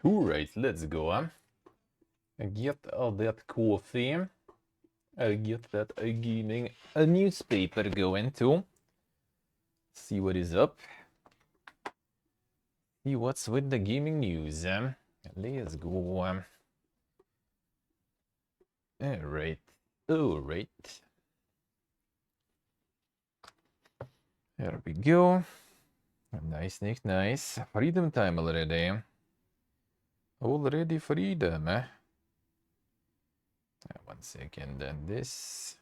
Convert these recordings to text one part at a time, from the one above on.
Alright, let's go. Get all that coffee. Get that gaming newspaper going too. See what is up. See what's with the gaming news. Let's go. Alright. Alright. There we go. Nice, Nick, nice. Freedom time already. Already freedom. 1 second, then this.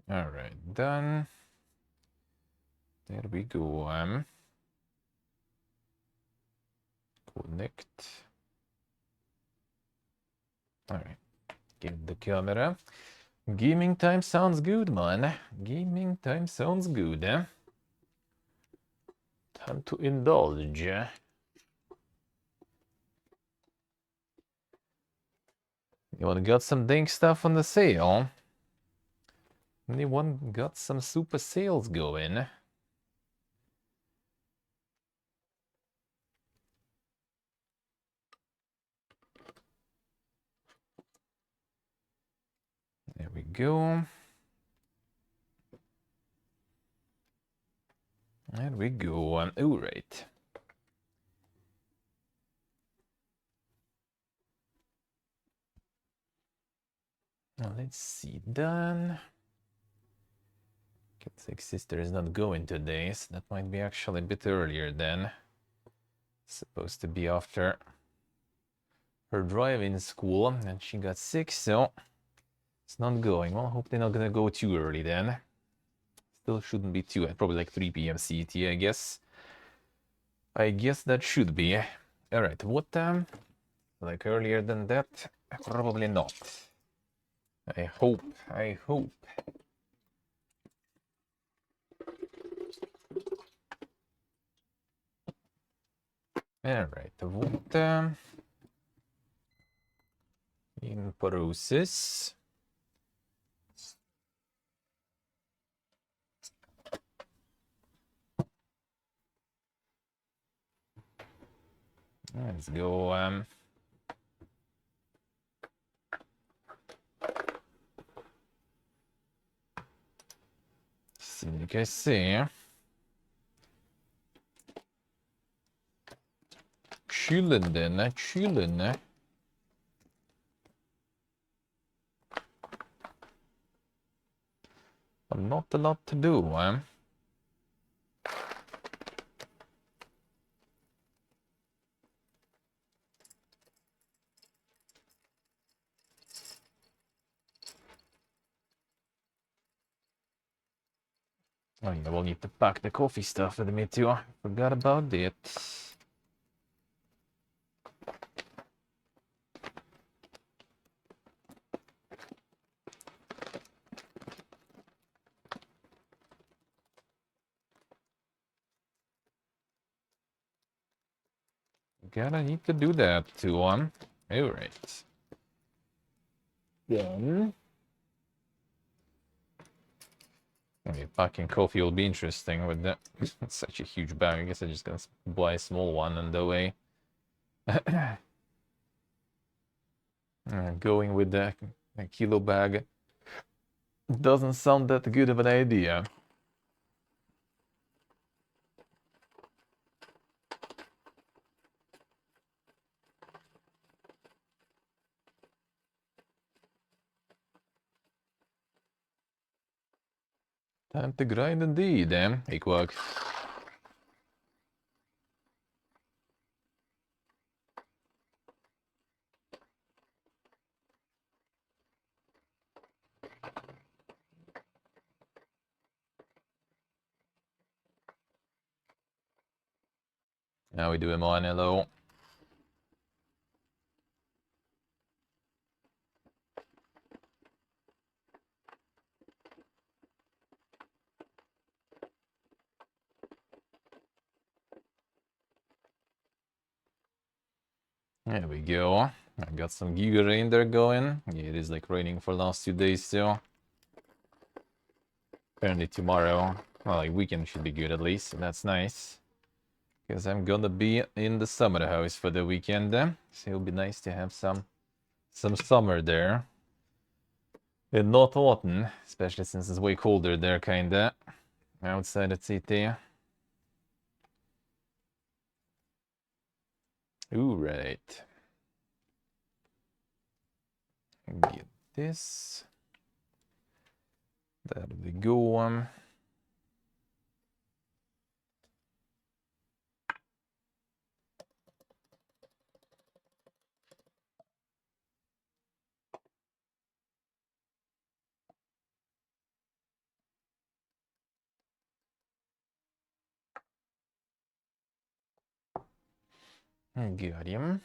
Alright, done. There we go. Connect. Alright, get the camera. Gaming time sounds good, man. Gaming time sounds good. Time to indulge. Anyone got some dink stuff on the sale? Anyone got some super sales going? There we go. There we go. All right. Now let's see. Done. Cat's sister is not going today, so that might be actually a bit earlier then. Supposed to be after her driving school, and she got sick, so it's not going. Well, I hope they're not gonna go too early then. Still shouldn't be too, probably like 3 p.m. CET, I guess. I guess that should be. Alright, what time? Like earlier than that? Probably not. I hope. Alright, what in process? Let's go. See, you guys see. Chillin' then, chillin'. Not a lot to do, Oh yeah, we'll need to pack the coffee stuff with me too. Forgot about it. Gotta need to do that too, Alright. Done. Maybe packing coffee will be interesting with that. Such a huge bag. I guess I'm just gonna buy a small one on the way. Going with the kilo bag doesn't sound that good of an idea. Time to grind indeed, Hey, Quack. Now we do him on hello. There we go. I got some Giga rain there going. Yeah, it is like raining for the last 2 days still. Apparently tomorrow, well, like weekend should be good at least, so that's nice. Because I'm gonna be in the summer house for the weekend, so it'll be nice to have some summer there. And not autumn, especially since it's way colder there, kinda, outside the city. Ooh, right. Get this. There we go. Got him.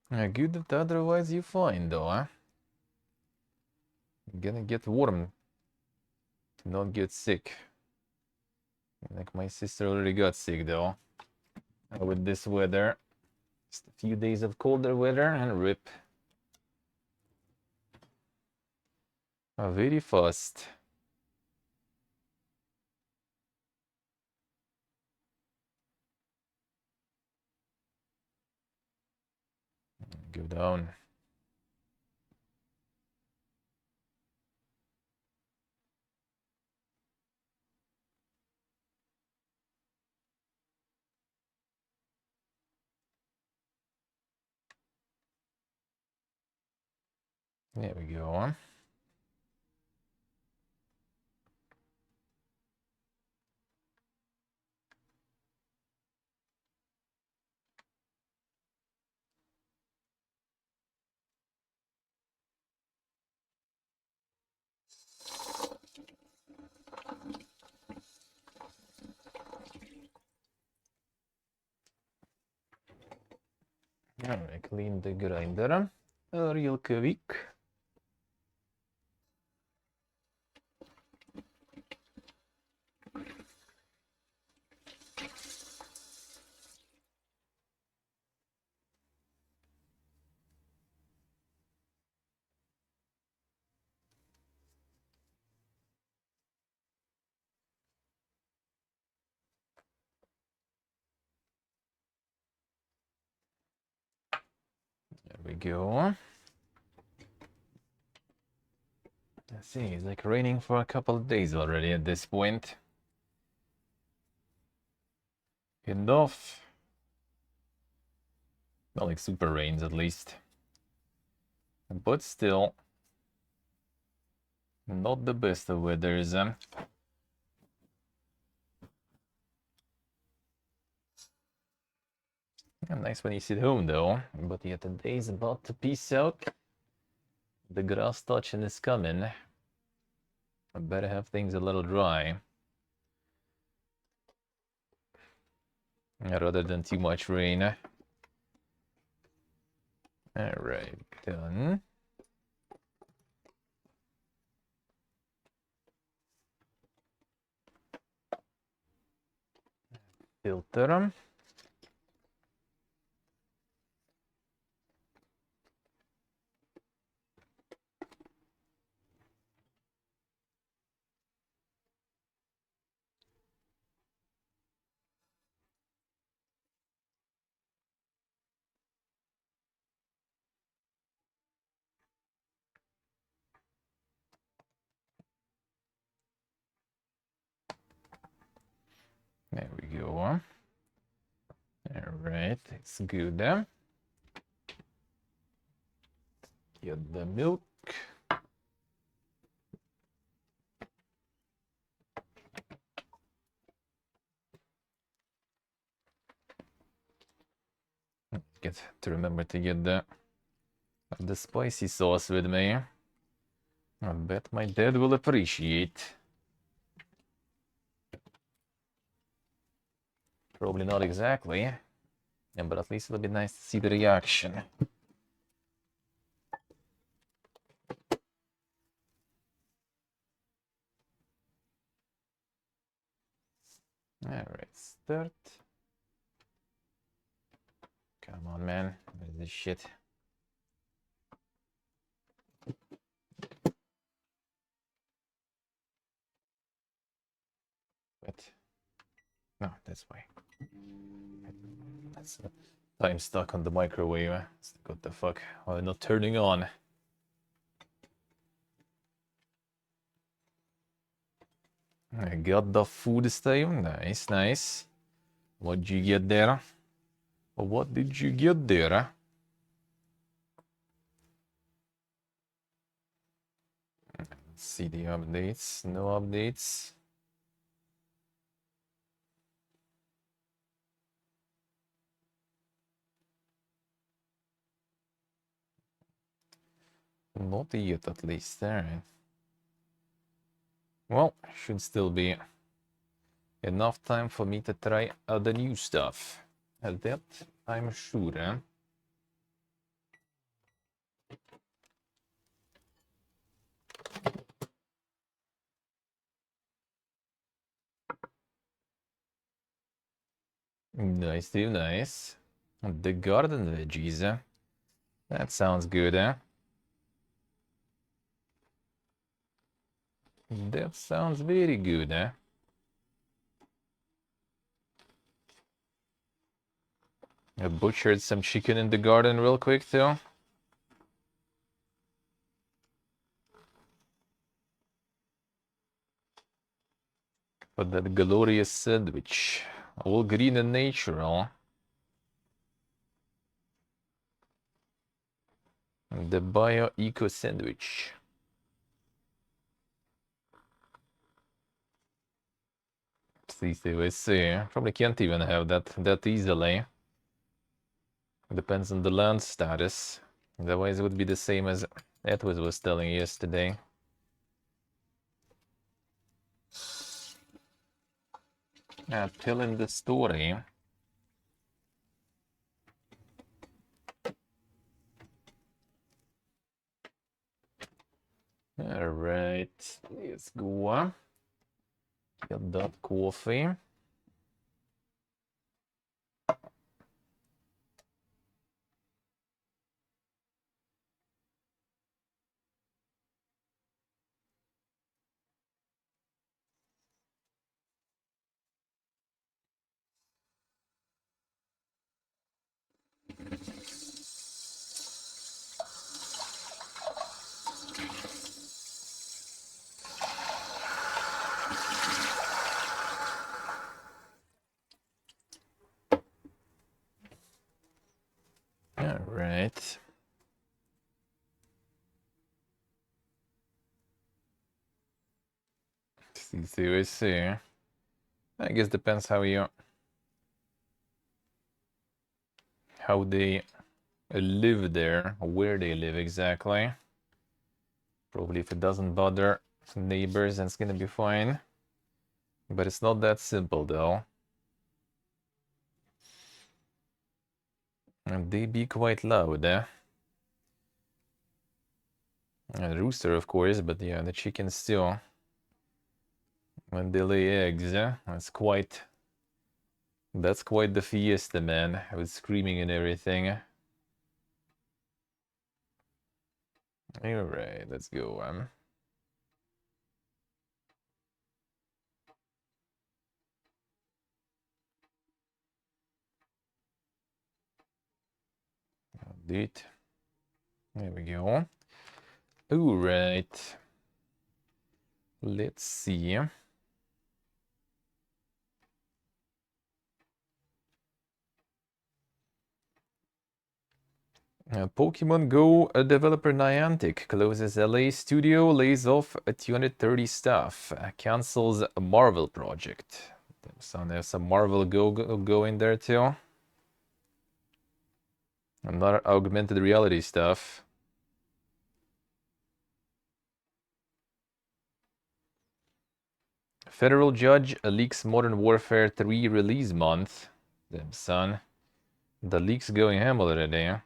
Good that otherwise you find, though, huh? Gonna get warm to not get sick. Like my sister already got sick, though. With this weather. Just a few days of colder weather and rip. Very fast. Go down. There we go. Alright, clean the grinder real quick. There we go. Let's see, it's like raining for a couple of days already at this point. Enough. Not like super rains at least. But still, not the best of weathers. Nice when you sit home though, but yet the day's about to peace out. The grass touching is coming. I better have things a little dry. Rather than too much rain. Alright, done. Filter. There we go. Alright, it's good. Get the milk. Get to remember to get the spicy sauce with me. I bet my dad will appreciate. Probably not exactly. Yeah, but at least it'll be nice to see the reaction. Alright, start. Come on, man. What is this shit? What? No, that's why. That's time stuck on the microwave. What the fuck? Why not turning on? I got the food this time. Nice, nice. What'd you get there? What did you get there? Let's see the updates. No updates. Not yet, at least. Alright. Well, should still be enough time for me to try the new stuff. That I'm sure. Nice, too nice. The garden veggies. That sounds good, eh? That sounds very good, eh? I butchered some chicken in the garden real quick, too. For that glorious sandwich. All green and natural. The Bio Eco Sandwich. See. Probably can't even have that easily. Depends on the land status. Otherwise, it would be the same as Edward was telling yesterday. Telling the story. Alright, let's go. Get that coffee. Alright. See. I guess depends how they live there, where they live exactly. Probably if it doesn't bother neighbors, then it's gonna be fine. But it's not that simple though. And they be quite loud, eh? The rooster, of course, but yeah, the chickens still. When they lay eggs, that's quite the fiesta, man, with screaming and everything. Alright, let's go. Update. There we go. Alright. Let's see. Pokemon Go developer Niantic closes LA studio, lays off 230 staff, cancels a Marvel project. So there's some Marvel Go in there too. Another augmented reality stuff. Federal judge leaks Modern Warfare 3 release month. Damn son. The leak's going ham already.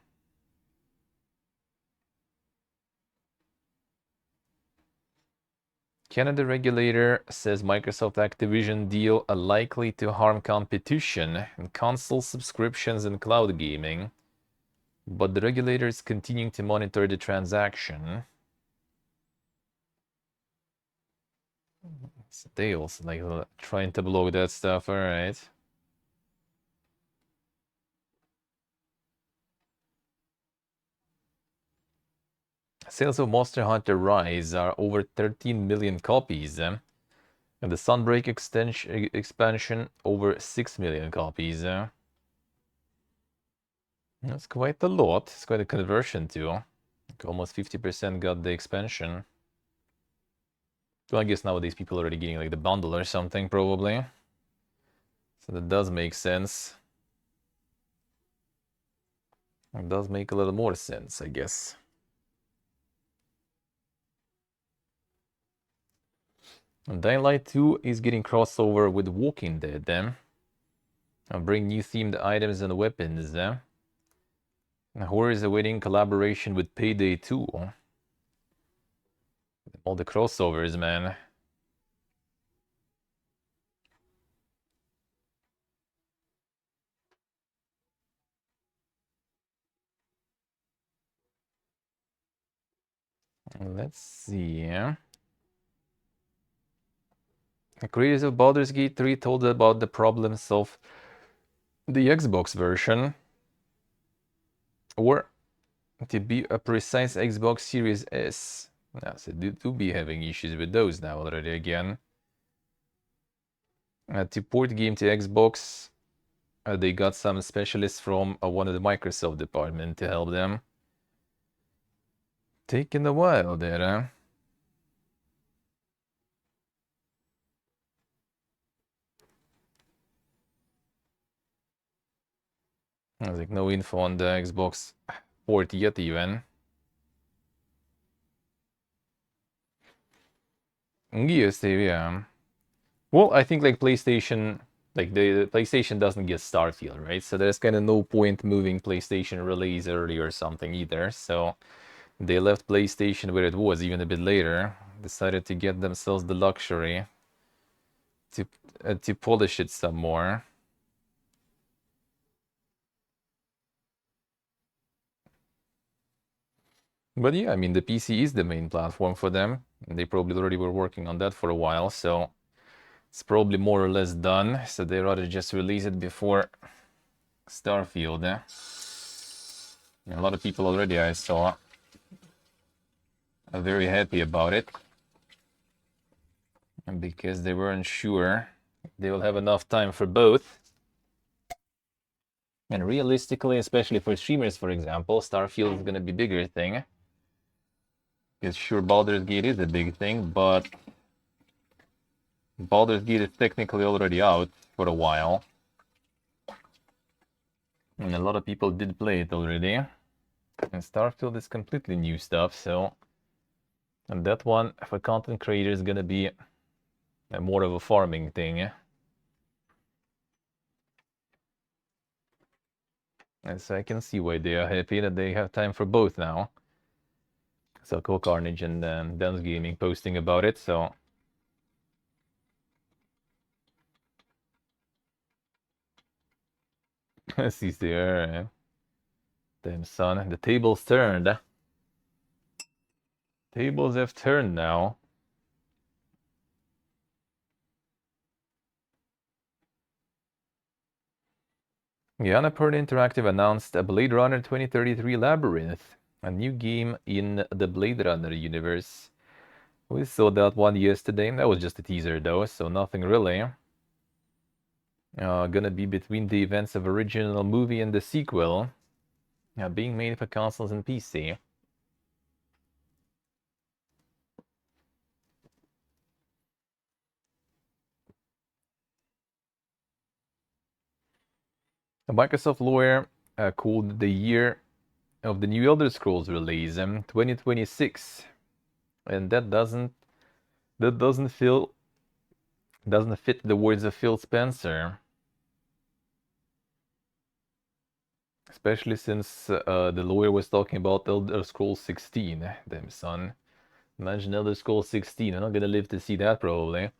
Canada regulator says Microsoft Activision deal are likely to harm competition in console subscriptions and cloud gaming, but the regulator is continuing to monitor the transaction. So they also like trying to block that stuff, alright. Sales of Monster Hunter Rise are over 13 million copies, and the Sunbreak expansion over 6 million copies. That's quite a lot. It's quite a conversion too. Like almost 50% got the expansion. Well, I guess nowadays people are already getting like the bundle or something, probably. So that does make sense. It does make a little more sense, I guess. And Dying Light 2 is getting crossover with Walking Dead, then. And bring new themed items and weapons, then. Horror is awaiting collaboration with Payday 2. All the crossovers, man. Let's see. The creators of Baldur's Gate 3 told about the problems of the Xbox version, or to be a precise, Xbox Series S. Now, so they do be having issues with those now already again. To port game to Xbox, they got some specialists from one of the Microsoft department to help them. Taking a while there, huh? There's like no info on the Xbox port yet even. Yes, yeah. Well, I think like PlayStation, like the PlayStation doesn't get Starfield, right? So there's kind of no point moving PlayStation release early or something either. So they left PlayStation where it was, even a bit later. Decided to get themselves the luxury to polish it some more. But yeah, I mean, the PC is the main platform for them. They probably already were working on that for a while, so it's probably more or less done. So they rather just release it before Starfield. A lot of people already I saw are very happy about it. And because they weren't sure they will have enough time for both. And realistically, especially for streamers, for example, Starfield is going to be a bigger thing. Because sure, Baldur's Gate is a big thing, but Baldur's Gate is technically already out for a while. And a lot of people did play it already. And Starfield is completely new stuff, so... And that one, for content creators, is gonna be more of a farming thing. And so I can see why they are happy that they have time for both now. So Cool Carnage and Dance Gaming posting about it, so... He's there. Damn son, the tables turned. Tables have turned now. Yeah, Annapurna Interactive announced a Blade Runner 2033 Labyrinth, a new game in the Blade Runner universe. We saw that one yesterday. That was just a teaser though, so nothing really. Gonna be between the events of original movie and the sequel, being made for consoles and PC. A Microsoft lawyer called the year of the new Elder Scrolls release 2026, and that doesn't fit the words of Phil Spencer. Especially since the lawyer was talking about Elder Scrolls 16, damn son. Imagine Elder Scrolls 16. I'm not gonna live to see that, probably.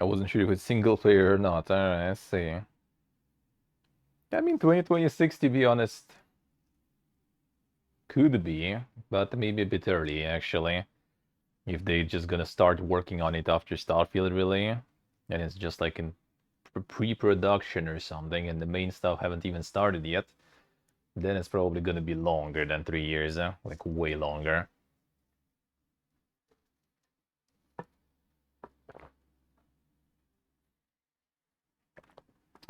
I wasn't sure if it's single player or not. Alright, I see. I mean, 2026, to be honest, could be, but maybe a bit early, actually. If they just gonna start working on it after Starfield, really, and it's just like in pre-production or something, and the main stuff haven't even started yet, then it's probably gonna be longer than 3 years, like way longer.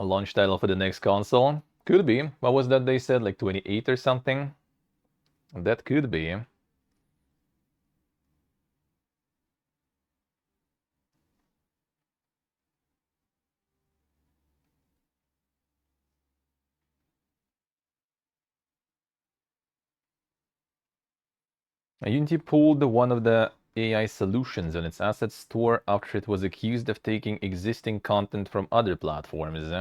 A launch title for the next console? Could be. What was that they said, like 28 or something? That could be. Unity pulled one of the AI solutions on its asset store after it was accused of taking existing content from other platforms.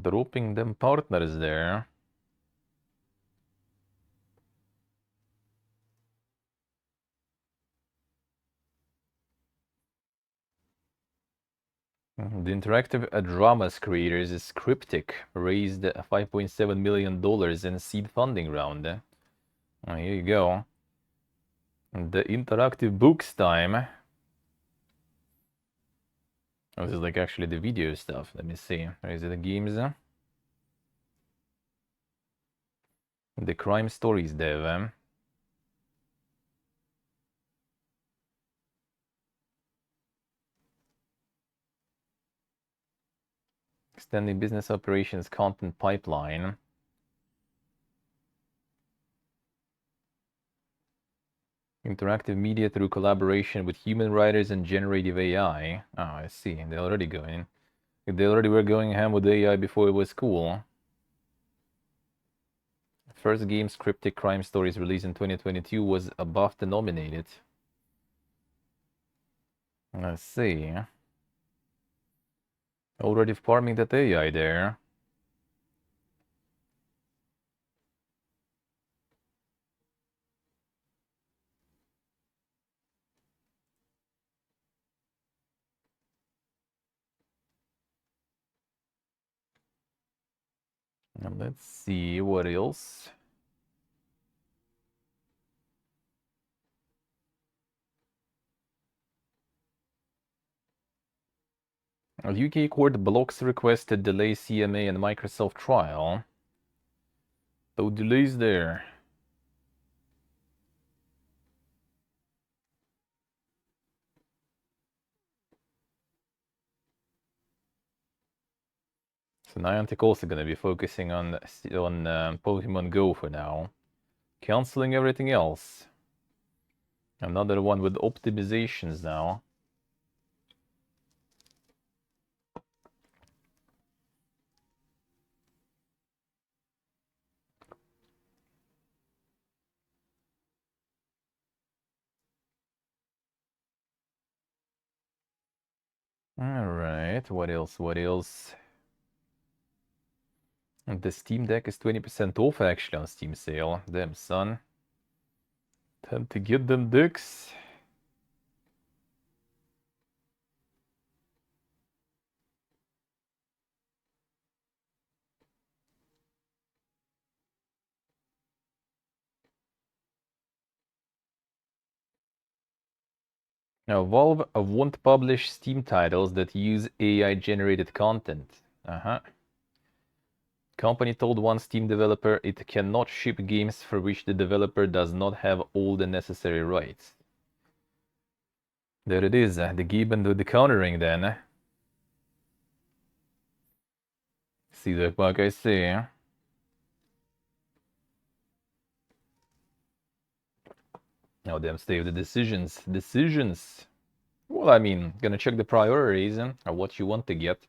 Dropping them partners there. The interactive dramas creators is Cryptic raised $5.7 million in seed funding round. Here you go. The interactive books time. Oh, this is like actually the video stuff. Let me see. Is it the games? The crime stories dev. Extending business operations content pipeline. Interactive media through collaboration with human writers and generative AI. Oh, I see. They're already going. They already were going ham with AI before it was cool. First game Cryptic Crime Stories released in 2022 was a BAFTA nominated. Let's see. Already farming that AI there. And let's see what else. A UK court blocks request to delay CMA and Microsoft trial. No delays there. So Niantic also gonna be focusing on Pokemon Go for now, canceling everything else. Another one with optimizations now. All right, what else? What else? The Steam Deck is 20% off actually on Steam sale. Damn, son. Time to get them dicks. Now, Valve won't publish Steam titles that use AI-generated content. Company told one Steam developer it cannot ship games for which the developer does not have all the necessary rights. There it is, the Gibbon do the countering then. See the bug I see. Now them stay with the decisions. Decisions. Well, I mean, gonna check the priorities or what you want to get.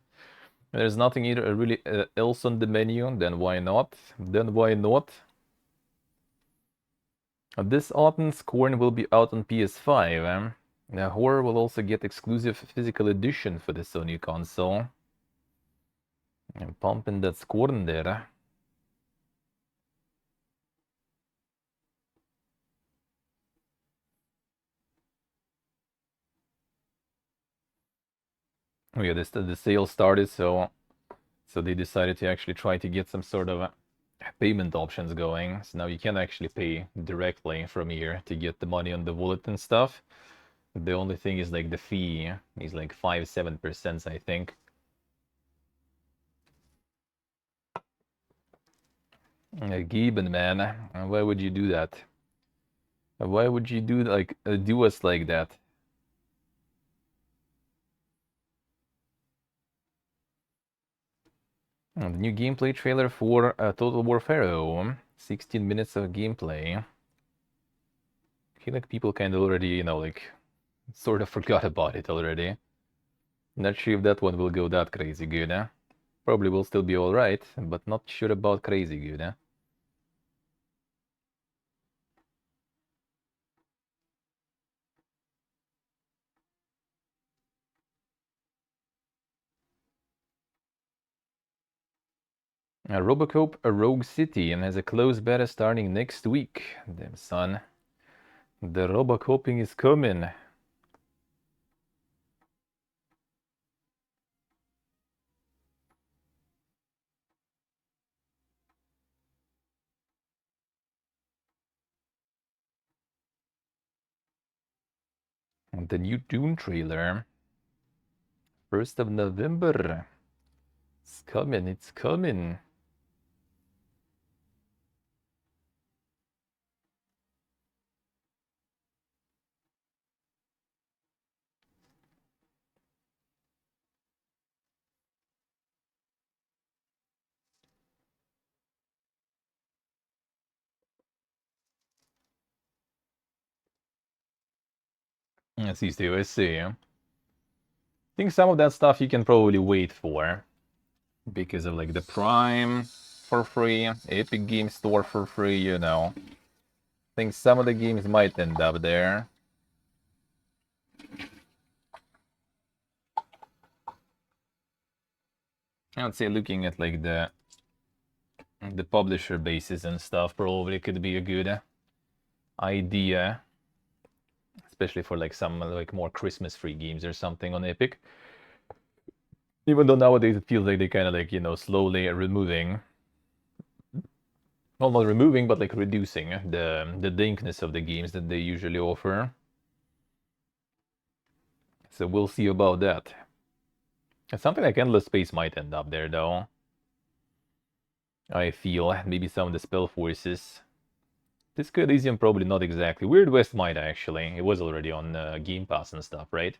There's nothing either really else on the menu, then why not? Then why not? This autumn, Scorn will be out on PS5. The Horror will also get exclusive physical edition for the Sony console. I'm pumping that Scorn there. Oh yeah, the sale started, so they decided to actually try to get some sort of payment options going. So now you can actually pay directly from here to get the money on the wallet and stuff. The only thing is like the fee is like 5-7%, I think. Gieben, man, why would you do that? Why would you do us like that? The new gameplay trailer for Total War Pharaoh. 16 minutes of gameplay. I feel like people kind of already, like sort of forgot about it already. Not sure if that one will go that crazy good, eh? Probably will still be alright, but not sure about crazy good, eh? Robocop a Rogue City and has a close beta starting next week. Damn son. The Robocoping is coming. And the new Dune trailer. 1st of November. It's coming, it's coming. Let's see. I think some of that stuff you can probably wait for. Because of like the Prime for free, Epic Game Store for free, I think some of the games might end up there. I would say looking at like the publisher bases and stuff probably could be a good idea, especially for like some like more Christmas free games or something on Epic. Even though nowadays it feels like they kind of like slowly removing, well, not removing, but like reducing the dankness of the games that they usually offer. So we'll see about that. Something like Endless Space might end up there though. I feel maybe some of the spell forces. Disco Elysium probably not exactly. Weird West might actually. It was already on Game Pass and stuff, right?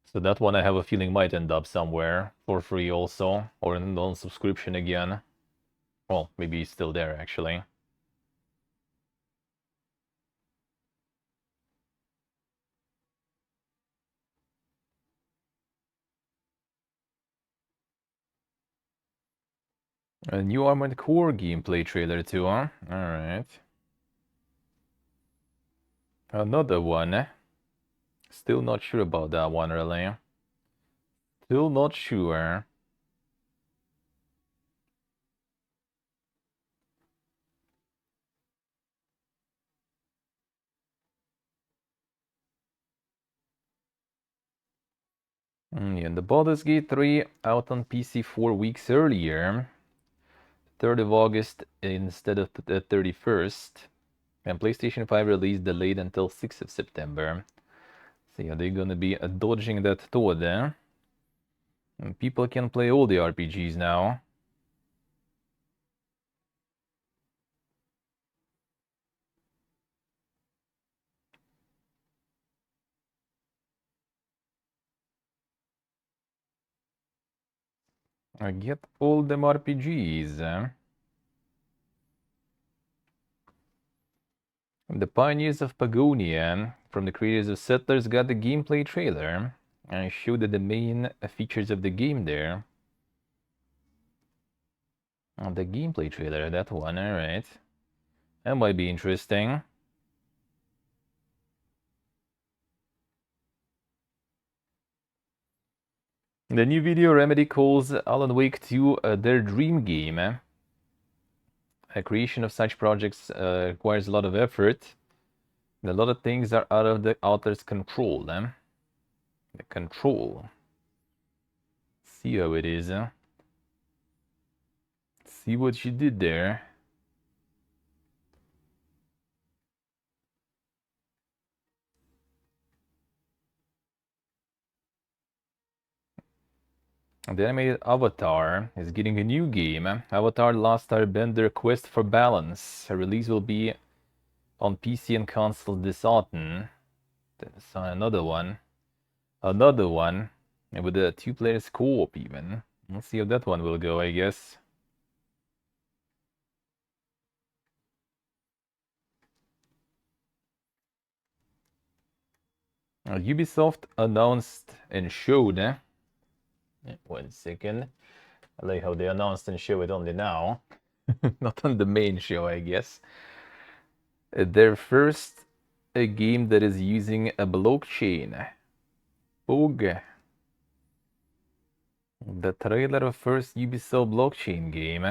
So that one I have a feeling might end up somewhere for free also, or on subscription again. Well, maybe it's still there actually. A new Armored Core gameplay trailer too, huh? Alright. Another one. Still not sure about that one really. Still not sure. Yeah, the Baldur's Gate 3 out on PC 4 weeks earlier. 3rd of August instead of the 31st. And PlayStation 5 release delayed until 6th of September. So yeah, they're gonna be dodging that thought there. And people can play all the RPGs now. I get all them RPGs. The Pioneers of Pagonia, from the creators of Settlers, got the gameplay trailer. I showed the main features of the game there. The gameplay trailer, that one, alright. That might be interesting. The new video, Remedy calls Alan Wake 2 their dream game. Creation of such projects requires a lot of effort. And a lot of things are out of the author's control. The control. See how it is. See what you did there. The animated Avatar is getting a new game. Avatar: The Last Airbender Quest for Balance. A release will be on PC and console this autumn. There's another one. Another one. And with a 2-player co-op even. Let's see how that one will go, I guess. Ubisoft announced and showed. 1 second. I like how they announced and show it only now. Not on the main show, I guess. Their first game that is using a blockchain. Bug. The trailer of first Ubisoft blockchain game.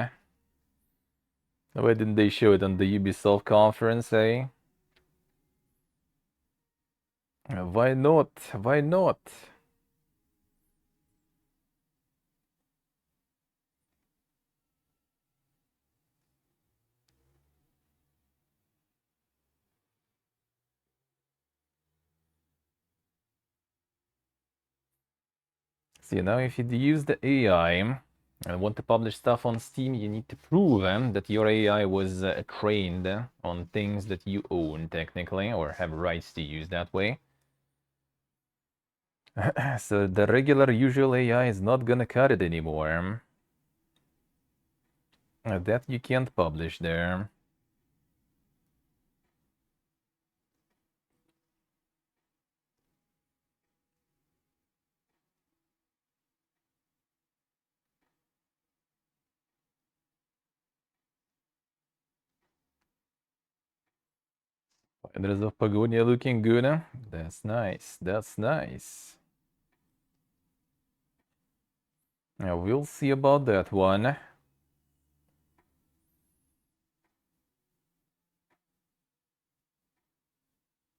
Why didn't they show it on the Ubisoft conference, eh? Why not? Why not? See, now if you use the AI and want to publish stuff on Steam, you need to prove that your AI was trained on things that you own, technically, or have rights to use that way. So the regular usual AI is not gonna cut it anymore. That you can't publish there. There's a Pagonia looking good. That's nice. That's nice. Now we'll see about that one.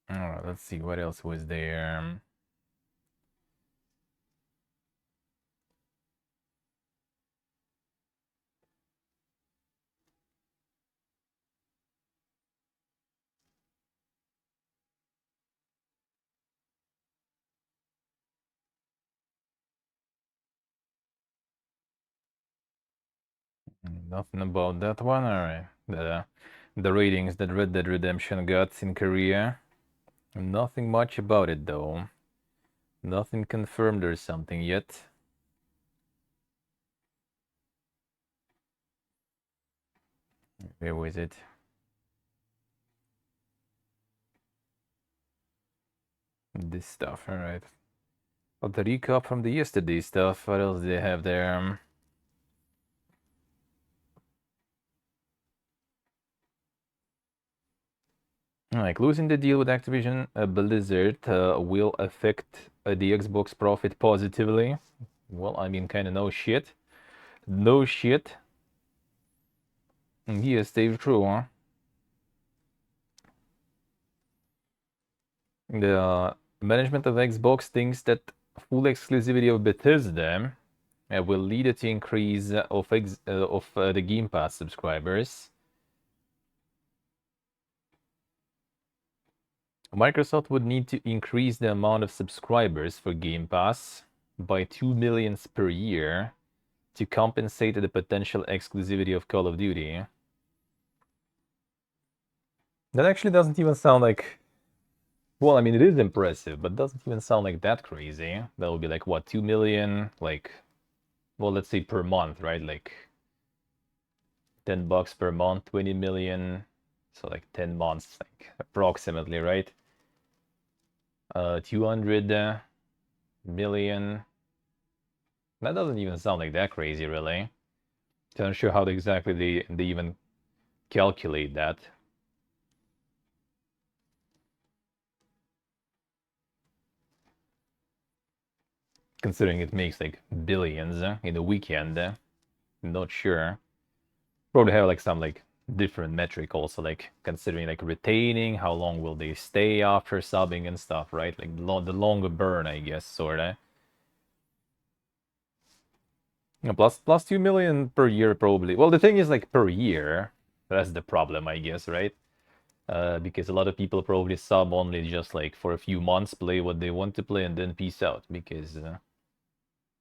Alright, let's see what else was there. Nothing about that one. Alright. The ratings that Red Dead Redemption got in Korea. Nothing much about it though. Nothing confirmed or something yet. Where was it? This stuff, alright. But the recap from the yesterday stuff, what else do they have there? Like losing the deal with Activision Blizzard will affect the Xbox profit positively. Well, I mean, kind of no shit. No shit. Yes, Dave, true, huh? The management of Xbox thinks that full exclusivity of Bethesda will lead to increase of the Game Pass subscribers. Microsoft would need to increase the amount of subscribers for Game Pass by 2 million per year to compensate the potential exclusivity of Call of Duty. That actually doesn't even sound like... Well, I mean, it is impressive, but doesn't even sound like that crazy. That would be like, what, 2 million? Like, well, let's say per month, right? Like, $10 per month, 20 million. So like 10 months, like approximately, right? 200 million. That doesn't even sound like that crazy, really. I'm not sure how exactly they even calculate that. considering it makes like billions in a weekend. Not sure. Probably have like some like different metric also, like considering like retaining, how long will they stay after subbing and stuff, right? Like the longer burn, I guess, sorta. Plus 2 million per year probably. Well, the thing is like per year. That's the problem, I guess, right? Because a lot of people probably sub only just like for a few months, play what they want to play, and then peace out. Because,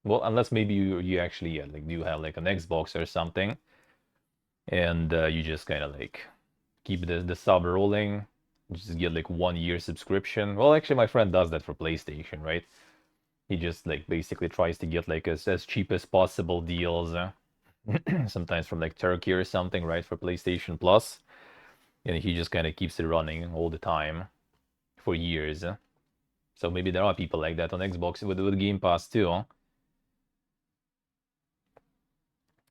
well, unless maybe you actually like do have like an Xbox or something, and you just kind of like keep the sub rolling, just get like 1 year subscription. Well, actually, my friend does that for PlayStation, right? He just like basically tries to get like as cheap as possible deals, sometimes from like Turkey or something, right, for PlayStation Plus, and he just kind of keeps it running all the time for years. So maybe there are people like that on Xbox with Game Pass too.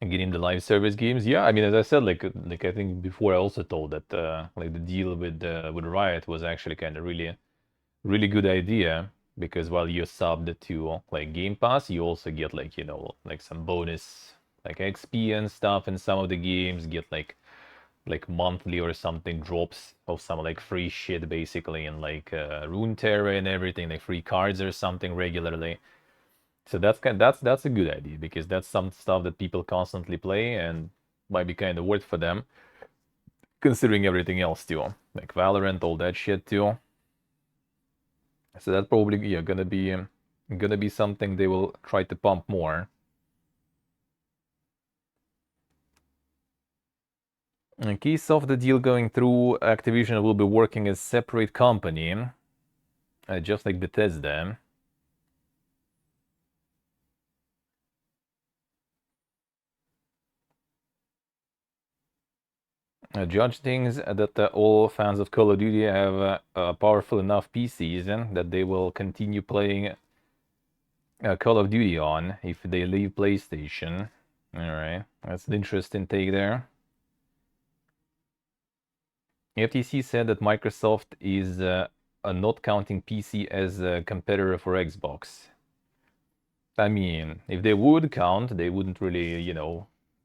And getting the live service games, yeah. I mean, as I said, like I think before, I also told that like the deal with Riot was actually kind of really good idea, because while you're subbed to like Game Pass, you also get like, like some bonus like XP and stuff in some of the games, get like monthly or something drops of some like free shit basically, in like Runeterra and everything, like free cards or something regularly. So that's a good idea, because that's some stuff that people constantly play and might be kind of worth for them, considering everything else too, like Valorant, all that shit too. So that's probably, yeah, gonna be something they will try to pump more. In case of the deal going through, Activision will be working as separate company, just like Bethesda. Judge thinks that all fans of Call of Duty have powerful enough PCs that they will continue playing Call of Duty on if they leave PlayStation. Alright, that's an interesting take there. FTC said that Microsoft is not counting PC as a competitor for Xbox. I mean, if they would count, they wouldn't really,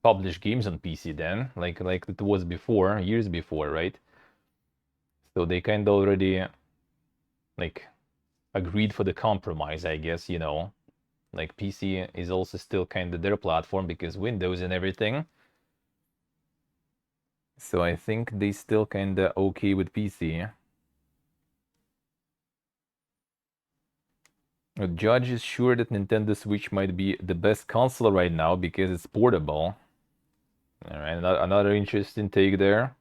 publish games on PC then, like it was before, years before, right? So they kind of already like agreed for the compromise, I guess, like PC is also still kind of their platform because Windows and everything. So I think they still kind of okay with PC. The judge is sure that Nintendo Switch might be the best console right now because it's portable. All right, another interesting take there.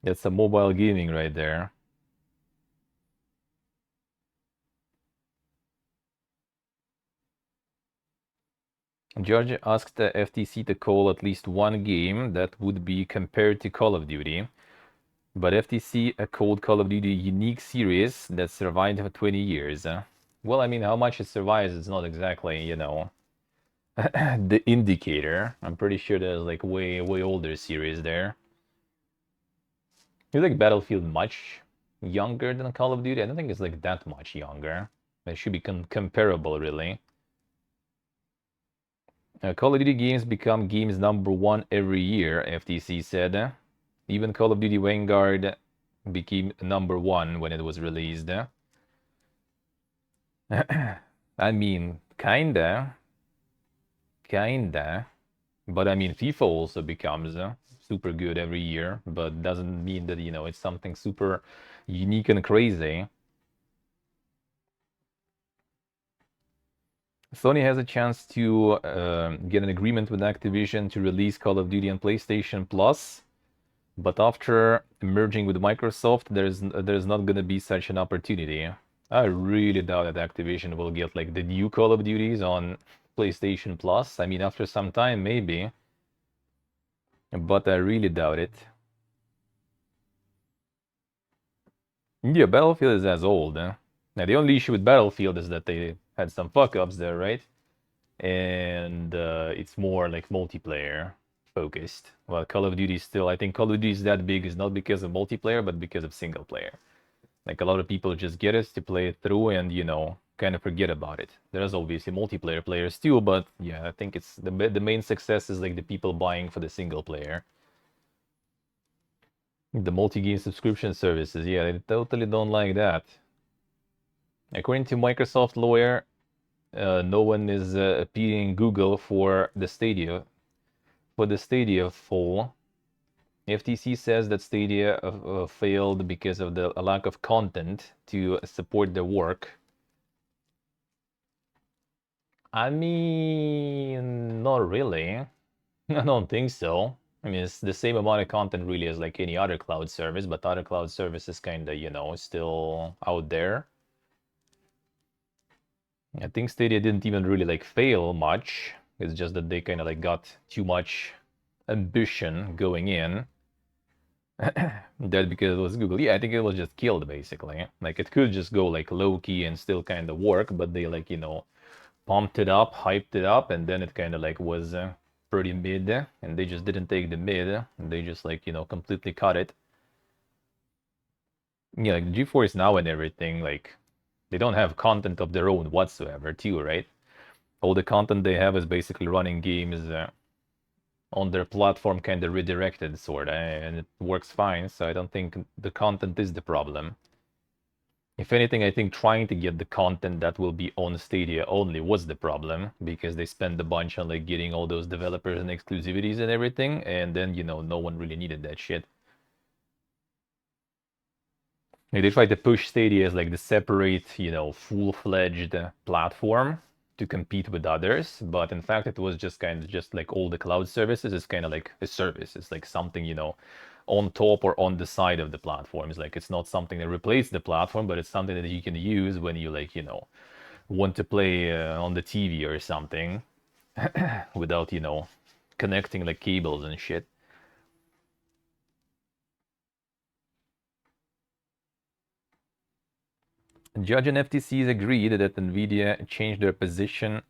That's some mobile gaming right there. Judge asked the FTC to call at least one game that would be compared to Call of Duty. But FTC called Call of Duty a unique series that survived for 20 years. Well, I mean, how much it survives is not exactly, the indicator. I'm pretty sure there's like way older series there. You like Battlefield much younger than Call of Duty? I don't think it's like that much younger. It should be comparable, really. Call of Duty games become games #1 every year, FTC said. Even Call of Duty Vanguard became #1 when it was released. I mean, kinda. But I mean, FIFA also becomes super good every year, but doesn't mean that, it's something super unique and crazy. Sony has a chance to get an agreement with Activision to release Call of Duty on PlayStation Plus, but after merging with Microsoft, there's not gonna be such an opportunity. I really doubt that Activision will get like the new Call of Duties on PlayStation Plus. I mean, after some time, maybe, but I really doubt it. Yeah, Battlefield is as old. Now, the only issue with Battlefield is that they had some fuck-ups there, right? And it's more like multiplayer focused. Well, Call of Duty still, I think Call of Duty is that big is not because of multiplayer, but because of single player. Like a lot of people just get us to play it through and, kind of forget about it. There's obviously multiplayer players too, but yeah, I think it's the main success is like the people buying for the single player. The multi-game subscription services, yeah, I totally don't like that. According to Microsoft lawyer, no one is appealing Google for the Stadia fall. FTC says that Stadia failed because of the lack of content to support their work. I mean, not really. I don't think so. I mean, it's the same amount of content really as like any other cloud service, but other cloud services kind of, still out there. I think Stadia didn't even really like fail much. It's just that they kind of like got too much ambition going in. That because it was Google. Yeah, I think it was just killed basically. Like it could just go like low key and still kind of work, but they like, pumped it up, hyped it up, and then it kind of like was pretty mid, and they just didn't take the mid, and they just like, completely cut it. Yeah, like GeForce Now and everything, like they don't have content of their own whatsoever too, right? All the content they have is basically running games on their platform kind of redirected sort of, and it works fine, so I don't think the content is the problem. If anything, I think trying to get the content that will be on Stadia only was the problem, because they spent a bunch on like getting all those developers and exclusivities and everything, and then, no one really needed that shit. Like, they tried to push Stadia as like the separate, full-fledged platform to compete with others, but in fact it was just kind of just like all the cloud services. It's kind of like a service. It's like something, on top or on the side of the platform. It's like it's not something that replaces the platform, but it's something that you can use when you like, want to play on the TV or something without, connecting like cables and shit. Judge and FTCs agreed that Nvidia changed their position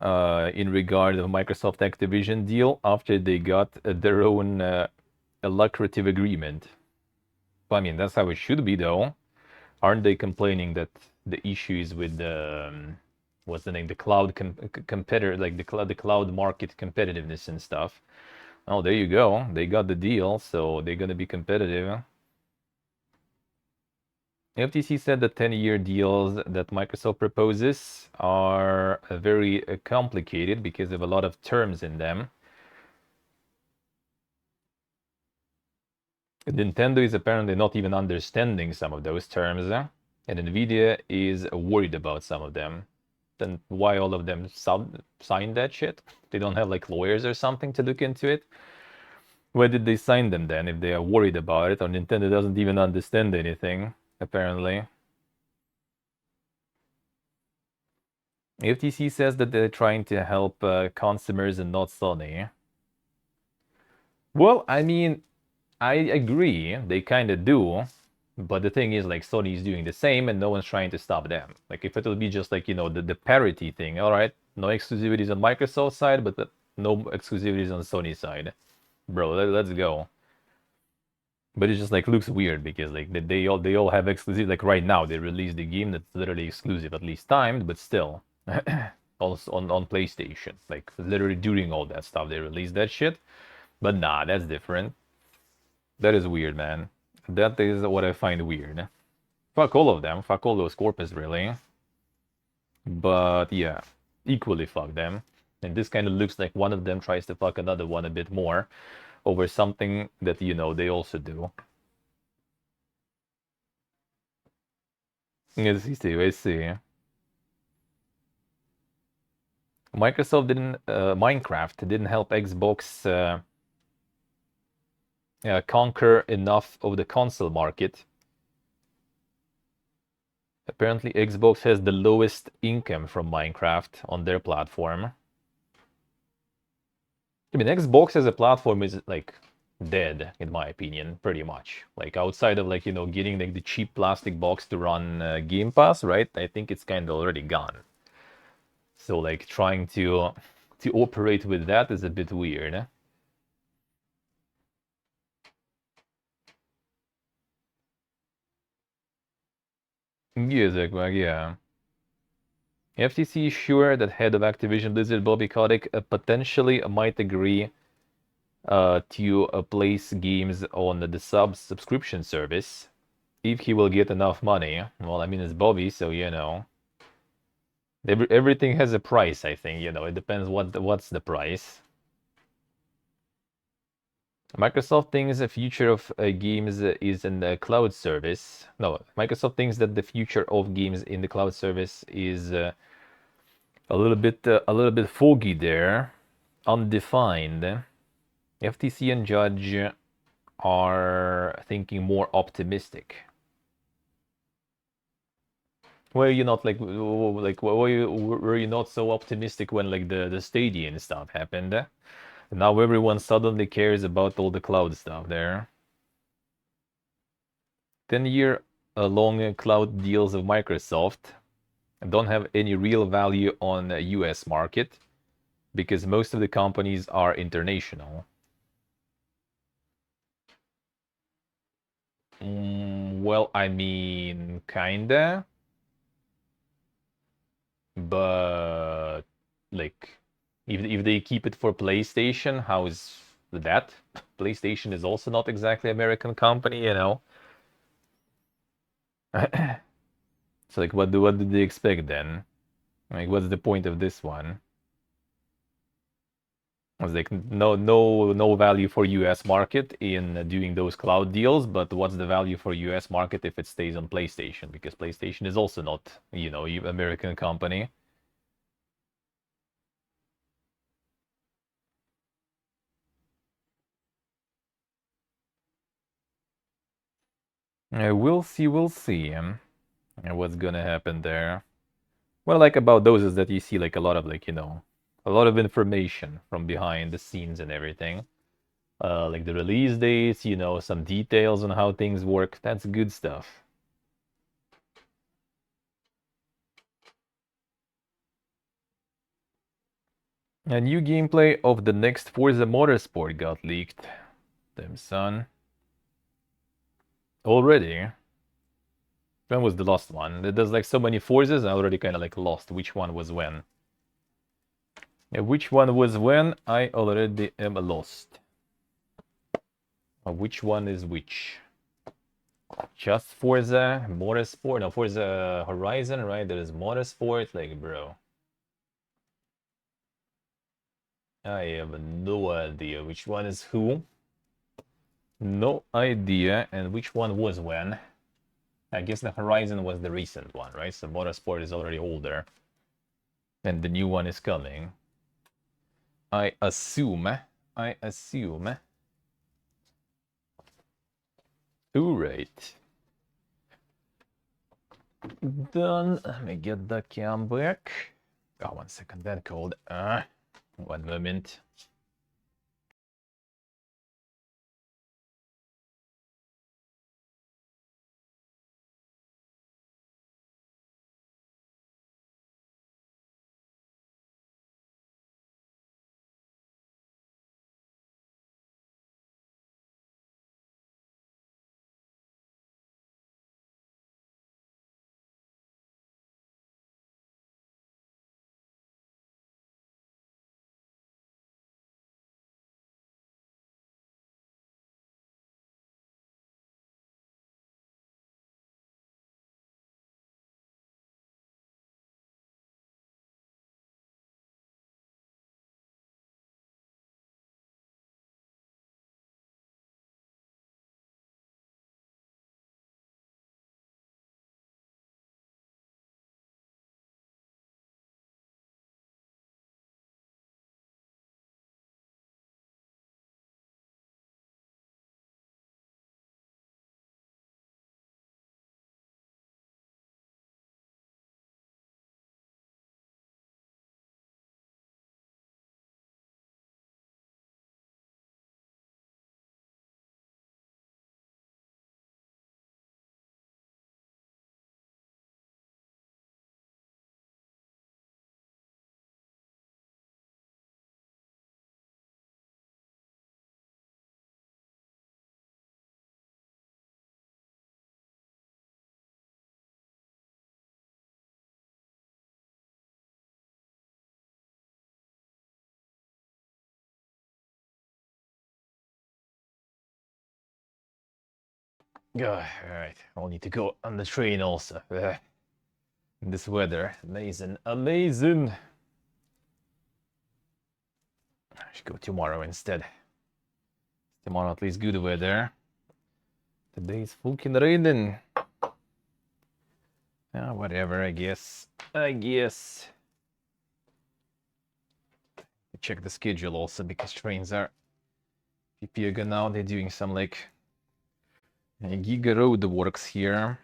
in regard of Microsoft Activision deal after they got their own lucrative agreement. I mean, that's how it should be, though. Aren't they complaining that the issues with the what's the name, the cloud competitor, like the cloud market competitiveness and stuff? Oh, there you go. They got the deal, so they're gonna be competitive. FTC said the 10-year deals that Microsoft proposes are very complicated because of a lot of terms in them. Nintendo is apparently not even understanding some of those terms, and Nvidia is worried about some of them. Then why all of them sign that shit? They don't have like lawyers or something to look into it? Why did they sign them then if they are worried about it, or Nintendo doesn't even understand anything, apparently? FTC says that they're trying to help consumers and not Sony. Well, I mean, I agree, they kind of do, but the thing is, like, Sony is doing the same and no one's trying to stop them. Like, if it would be just like, the parity thing, all right, no exclusivities on Microsoft side, but no exclusivities on Sony side. Bro, let's go. But it just like looks weird because like they all have exclusive. Like right now, they released the game that's literally exclusive, at least timed, but still, also on PlayStation. Like literally during all that stuff, they released that shit. But nah, that's different. That is weird, man. That is what I find weird. Fuck all of them. Fuck all those corpus, really. But yeah, equally fuck them. And this kind of looks like one of them tries to fuck another one a bit more over something that, they also do. Yes, I see, I see. Minecraft didn't help Xbox conquer enough of the console market. Apparently, Xbox has the lowest income from Minecraft on their platform. I mean, Xbox as a platform is like dead, in my opinion, pretty much. Like outside of like, getting like the cheap plastic box to run Game Pass, right? I think it's kind of already gone. So like trying to operate with that is a bit weird. Music, like, yeah. FTC is sure that head of Activision Blizzard Bobby Kotick potentially might agree to place games on the subscription service if he will get enough money. Well, I mean, it's Bobby, so you know. Everything has a price, I think. You know, it depends what's the price. Microsoft thinks the future of games is in the cloud service. No, Microsoft thinks that the future of games in the cloud service is a little bit foggy there, undefined. FTC and Judge are thinking more optimistic. Were you not like were you not so optimistic when like the Stadia and stuff happened? Now everyone suddenly cares about all the cloud stuff there. 10-year long cloud deals of Microsoft don't have any real value on the US market because most of the companies are international. Well, I mean, kinda. But like if they keep it for PlayStation, how is that? PlayStation is also not exactly American company, you know. So like what did they expect then? Like what's the point of this one? It's like no value for US market in doing those cloud deals, but what's the value for US market if it stays on PlayStation? Because PlayStation is also not, you know, American company. We'll see, what's gonna happen there. What I like about those is that you see like a lot of like, you know, a lot of information from behind the scenes and everything. Like the release dates, you know, some details on how things work. That's good stuff. A new gameplay of the next Forza Motorsport got leaked. Damn son. Already? When was the last one? There's like so many Forzas, I already kind of like lost which one was when. Yeah, which one was when? I already am lost. Which one is which? Just Forza Motorsport? No, Forza Horizon, right? There is Motorsport, like, bro. I have no idea which one is who. No idea, and which one was when. I guess the Horizon was the recent one, right? So Motorsport is already older. And the new one is coming. I assume. I assume. Alright. Done. Let me get the cam back. Oh, 1 second, that code. 1 moment. Alright, I'll need to go on the train also. In this weather. Amazing, amazing. I should go tomorrow instead. Tomorrow at least good weather. Today's fucking raining. Whatever, I guess. Check the schedule also because trains are Pipiaga now. They're doing some like Giga Road works here.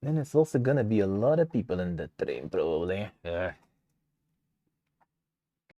Then it's also gonna be a lot of people in the train probably.